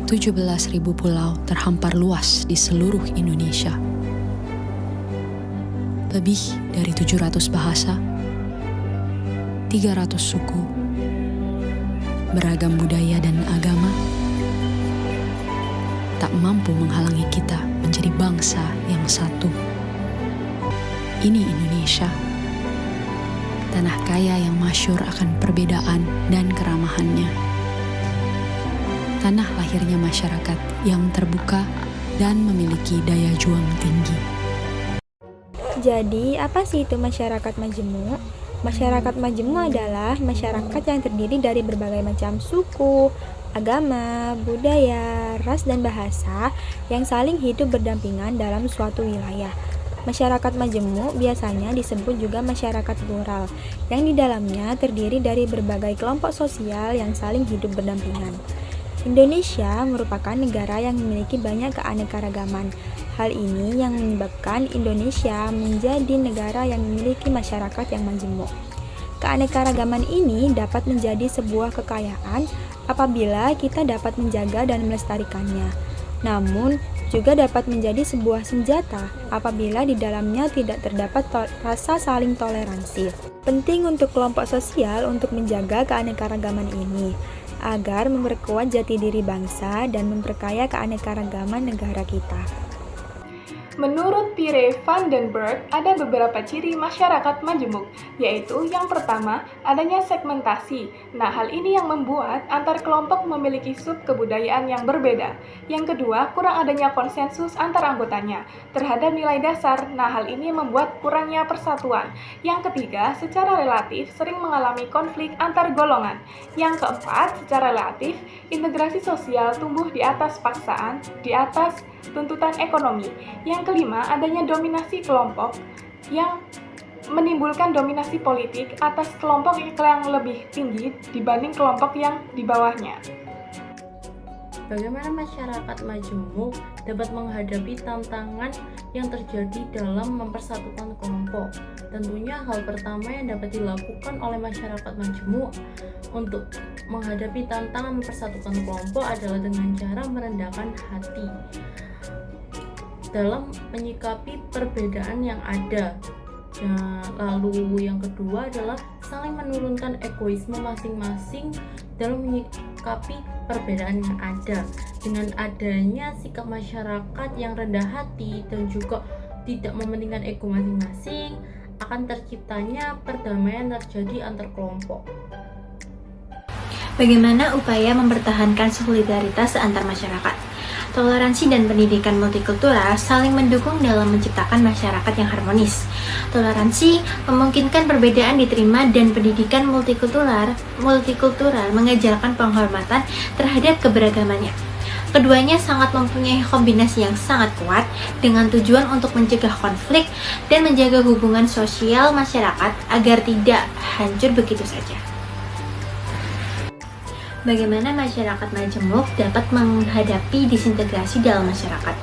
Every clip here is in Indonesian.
17.000 pulau terhampar luas di seluruh Indonesia. Lebih dari 700 bahasa, 300 suku, beragam budaya dan agama, tak mampu menghalangi kita menjadi bangsa yang satu. Ini Indonesia, tanah kaya yang masyhur akan perbedaan dan keramahannya. Tanah lahirnya masyarakat yang terbuka dan memiliki daya juang tinggi. Jadi, apa sih itu masyarakat majemuk? Masyarakat majemuk adalah masyarakat yang terdiri dari berbagai macam suku, agama, budaya, ras, dan bahasa yang saling hidup berdampingan dalam suatu wilayah. Masyarakat majemuk biasanya disebut juga masyarakat plural, yang di dalamnya terdiri dari berbagai kelompok sosial yang saling hidup berdampingan. Indonesia merupakan negara yang memiliki banyak keanekaragaman. Hal ini yang menyebabkan Indonesia menjadi negara yang memiliki masyarakat yang majemuk. Keanekaragaman ini dapat menjadi sebuah kekayaan apabila kita dapat menjaga dan melestarikannya. Namun, juga dapat menjadi sebuah senjata apabila di dalamnya tidak terdapat rasa saling toleransi. Penting untuk kelompok sosial untuk menjaga keanekaragaman ini, agar memperkuat jati diri bangsa dan memperkaya keanekaragaman negara kita. Menurut Pierre van den Berg, ada beberapa ciri masyarakat majemuk, yaitu yang pertama, adanya segmentasi. Nah, hal ini yang membuat antar kelompok memiliki sub kebudayaan yang berbeda. Yang kedua, kurang adanya konsensus antar anggotanya terhadap nilai dasar. Nah, hal ini membuat kurangnya persatuan. Yang ketiga, secara relatif sering mengalami konflik antar golongan. Yang keempat, secara relatif, integrasi sosial tumbuh di atas paksaan, di atas tuntutan ekonomi. Yang kelima, adanya dominasi kelompok yang menimbulkan dominasi politik atas kelompok yang lebih tinggi dibanding kelompok yang di bawahnya. Bagaimana masyarakat majemuk dapat menghadapi tantangan yang terjadi dalam mempersatukan kelompok? Tentunya hal pertama yang dapat dilakukan oleh masyarakat majemuk untuk menghadapi tantangan mempersatukan kelompok adalah dengan cara merendahkan hati dalam menyikapi perbedaan yang ada. Nah, lalu yang kedua adalah saling menurunkan egoisme masing-masing dalam menyikapi perbedaan yang ada. Dengan adanya sikap masyarakat yang rendah hati dan juga tidak mementingkan ego masing-masing, akan terciptanya perdamaian terjadi antar kelompok. Bagaimana upaya mempertahankan solidaritas antar masyarakat? Toleransi dan pendidikan multikultural saling mendukung dalam menciptakan masyarakat yang harmonis. Toleransi memungkinkan perbedaan diterima dan pendidikan multikultural mengajarkan penghormatan terhadap keberagamannya. Keduanya sangat mempunyai kombinasi yang sangat kuat dengan tujuan untuk mencegah konflik dan menjaga hubungan sosial masyarakat agar tidak hancur begitu saja. Bagaimana masyarakat majemuk dapat menghadapi disintegrasi dalam masyarakat?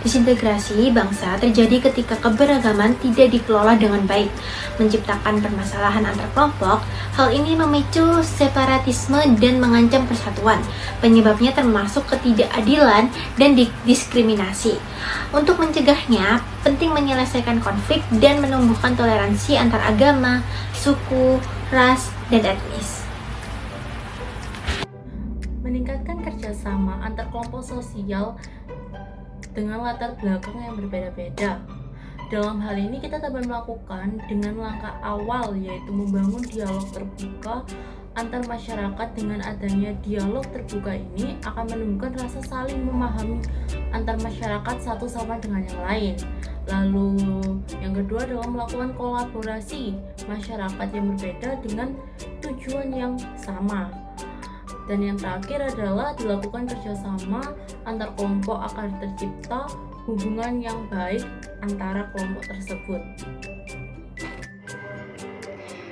Disintegrasi bangsa terjadi ketika keberagaman tidak dikelola dengan baik, menciptakan permasalahan antar kelompok. Hal ini memicu separatisme dan mengancam persatuan. Penyebabnya termasuk ketidakadilan dan diskriminasi. Untuk mencegahnya, penting menyelesaikan konflik dan menumbuhkan toleransi antar agama, suku, ras, dan etnis. Meningkatkan kerjasama antar kelompok sosial dengan latar belakang yang berbeda-beda. Dalam hal ini kita dapat melakukan dengan langkah awal, yaitu membangun dialog terbuka antar masyarakat. Dengan adanya dialog terbuka ini akan menumbuhkan rasa saling memahami antar masyarakat satu sama dengan yang lain. Lalu yang kedua adalah melakukan kolaborasi masyarakat yang berbeda dengan tujuan yang sama. Dan yang terakhir adalah dilakukan kerjasama antar kelompok agar tercipta hubungan yang baik antara kelompok tersebut.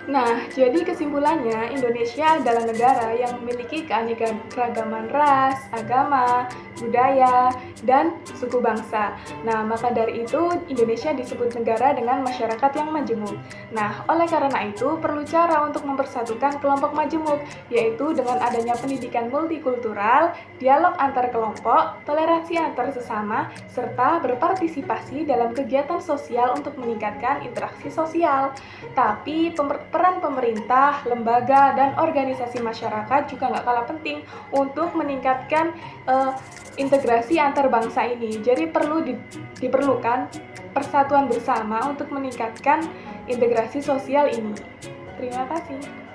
Nah, jadi kesimpulannya, Indonesia adalah negara yang memiliki keanekaragaman ras, agama, budaya dan suku bangsa. Nah, maka dari itu Indonesia disebut negara dengan masyarakat yang majemuk. Nah, oleh karena itu perlu cara untuk mempersatukan kelompok majemuk, yaitu dengan adanya pendidikan multikultural, dialog antar kelompok, toleransi antar sesama, serta berpartisipasi dalam kegiatan sosial untuk meningkatkan interaksi sosial. Tapi peran pemerintah, lembaga, dan organisasi masyarakat juga nggak kalah penting untuk meningkatkan integrasi antar bangsa ini. Jadi perlu diperlukan persatuan bersama untuk meningkatkan integrasi sosial ini. Terima kasih.